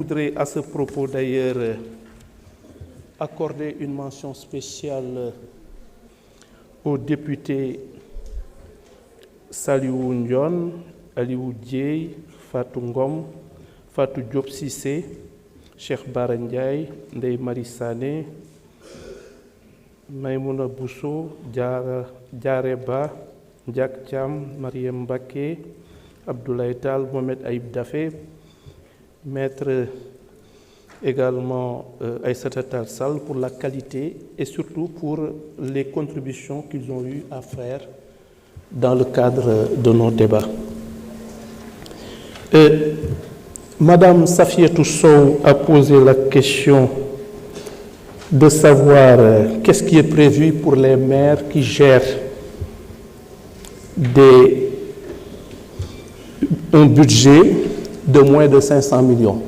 Je voudrais à ce propos d'ailleurs accorder une mention spéciale aux députés Saliou Ndione, Aliou Dieye, Fatou Ngom, Fatou Diop Cissé, Cheikh Bara Ndiaye, Ndeye Marie Sané, Maïmouna Bousso, Diaré Ba, Ndiak Thiam, Mariem Mbacké, Abdoulaye Tall, Mohamed Aïb Dafé, Maître également Aïssata Tall Sall pour la qualité et surtout pour les contributions qu'ils ont eu à faire dans le cadre de nos débats. Madame Safiatou Sow a posé la question de savoir qu'est-ce qui est prévu pour les maires qui gèrent un budget de moins de 500 millions.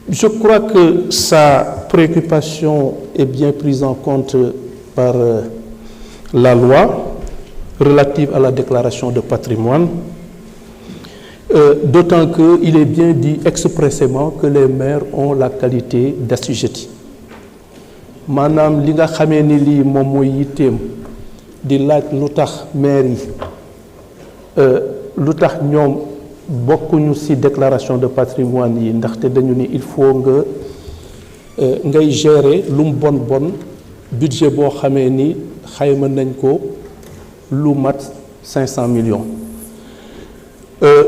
Je crois que sa préoccupation est bien prise en compte par la loi relative à la déclaration de patrimoine, d'autant qu'il est bien dit expressément que les maires ont la qualité d'assujettis. maanaam li nga xamee ni lii moom mooy yitteem di laaj lu tax maire yi lu tax ñoom bokkuñu ci déclaration de patrimoine yi ndaxte dañu ni il faut nga ngay gérer lu mu bon budget boo xamee ni xayma nañ ko lu mat 500 millions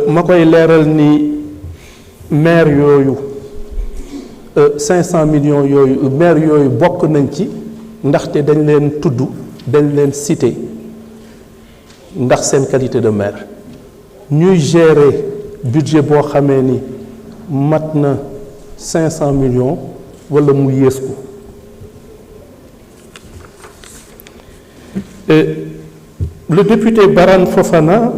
ma koy leeral ni maire yooyu 500 millions yooyu maire yooyu bokk nañ ci ndaxte dañ leen tudd dañ leen cité ndax seen qualité de maire ñuy gérer budget boo xamee ni mat na 500 millions wala mu yées ko le député Barham Fofana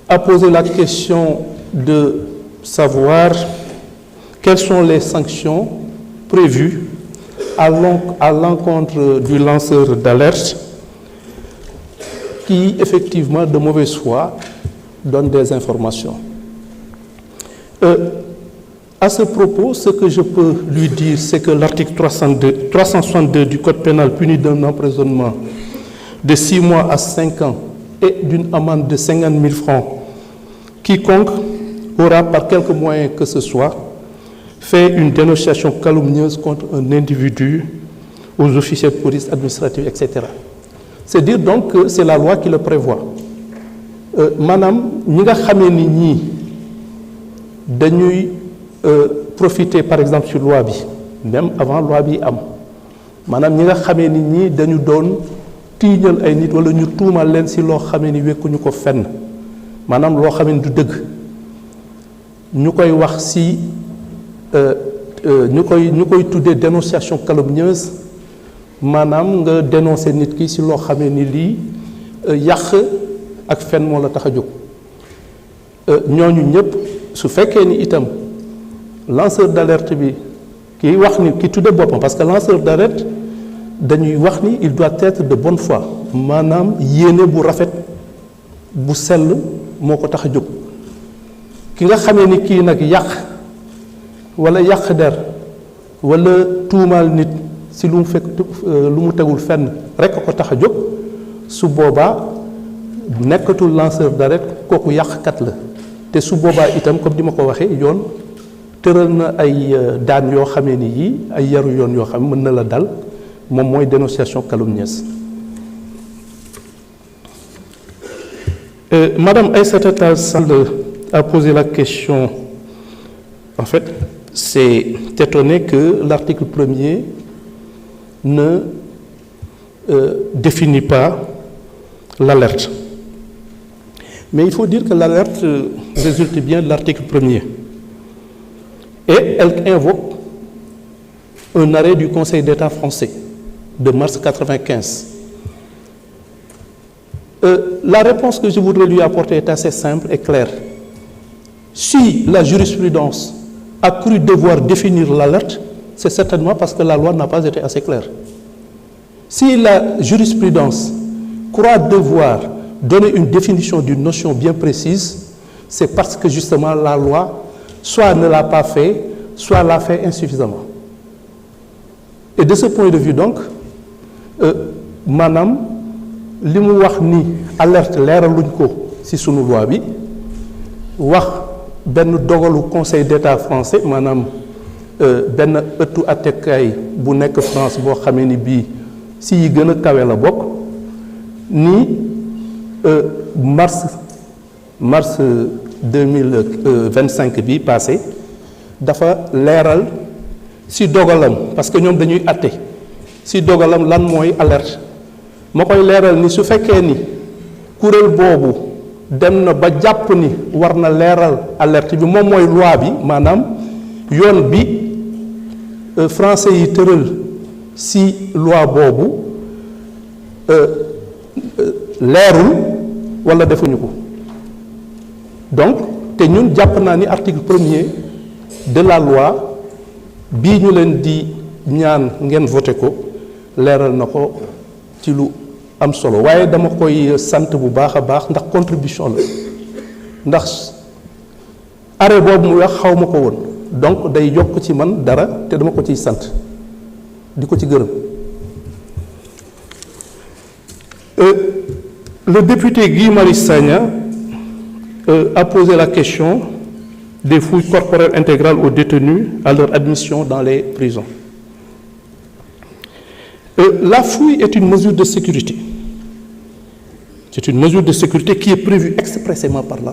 a posé la question de savoir quelles sont les sanctions prévues à l'encontre du lanceur d'alerte qui, effectivement, de mauvaise foi, donne des informations. À ce propos, ce que je peux lui dire, c'est que l'article 362 du Code pénal punit d'un emprisonnement de 6 mois à 5 ans et d'une amende de 50 000 francs quiconque aura, par quelque moyen que ce soit, fait une dénonciation calomnieuse contre un individu aux officiers de police administrative, etc. C'est dire donc que c'est la loi qui le prévoit. Madame, ñi nga xamee ni ñii dañuy profiter par exemple sur loi bi même avant loi bi am maanaam ñi nga xamee ni ñii dañu doon tiiñal ay nit wala ñu tuumal leen ci loo xamee ni wekkuñu ko fenn maanaam loo xamee ni du dëgg ñu koy wax ci ñu koy tuddee dénonciation calomnieuse maanaam nga dénoncer nit ki ci loo xamee ni lii yàq ak fen moo la tax a jóg ñooñu ñëpp su fekkee ni itam lanceur d'alerte bi ki wax ni ki tudde boppam parce que lanceur d'alerte dañuy wax ni il doit être de bonne foi maanaam yéene bu rafet bu sell moo ko tax a jóg ki nga xamee ni kii nag yàq wala yàq der wala tuumaal nit ci lu mu fekk lu mu tegul fenn rekk ko tax a jóg su boobaa nekkatul lanceur d'alerte kooku yàqkat la te su boobaa itam comme di ma ko waxee yoon tëral na ay daan yoo xamee ni yii ay yaru yoon yoo xam mën na la dal moom mooy dénonciation calomnieuse. Madame Aïssata Tall Sall a posé la question, en fait, c'est étonné que l'article 1er ne définit pas l'alerte. Mais il faut dire que l'alerte résulte bien de l'article 1er. Et elle invoque un arrêt du Conseil d'État français de mars 1995. La réponse que je voudrais lui apporter est assez simple et claire. Si la jurisprudence a cru devoir définir l'alerte, c'est certainement parce que la loi n'a pas été assez claire. Si la jurisprudence croit devoir donner une définition d'une notion bien précise, c'est parce que justement la loi soit ne l'a pas fait, soit l'a fait insuffisamment. Et de ce point de vue donc, maanaam li mu wax ni alerte leeraluñ ko ci sunu loi bi wax benn dogalu conseil d'État français maanaam benn ëttu attekaay bu nekk France boo xamee ni bii si yi gën a kawe la bokk ni mars 2025 bi passé dafa leeral si dogalam parce que ñoom dañuy atte si dogalam lan mooy alerte ma koy leeral ni su fekkee ni kuréel boobu dem na ba jàpp ni war na leeral alerte bi moom mooy loi bi maanaam yoon bi français yi tëral si loi boobu leerul wala defuñu ko donc te ñun jàpp naa ni article 1er de la loi bii ñu leen di ñaan ngeen voté ko leeral na ko ci lu am solo waaye dama koy sant bu baax a baax ndax contribution la ndax arrêt boobu mu wax xaw ma ko woon donc day yokk ci man dara te dama ko ciy sant di ko ci gërëm. Le député Guy Marius Sagna a posé la question des fouilles corporelles intégrales aux détenus à leur admission dans les prisons. La fouille est une mesure de sécurité. C'est une mesure de sécurité qui est prévue expressément par la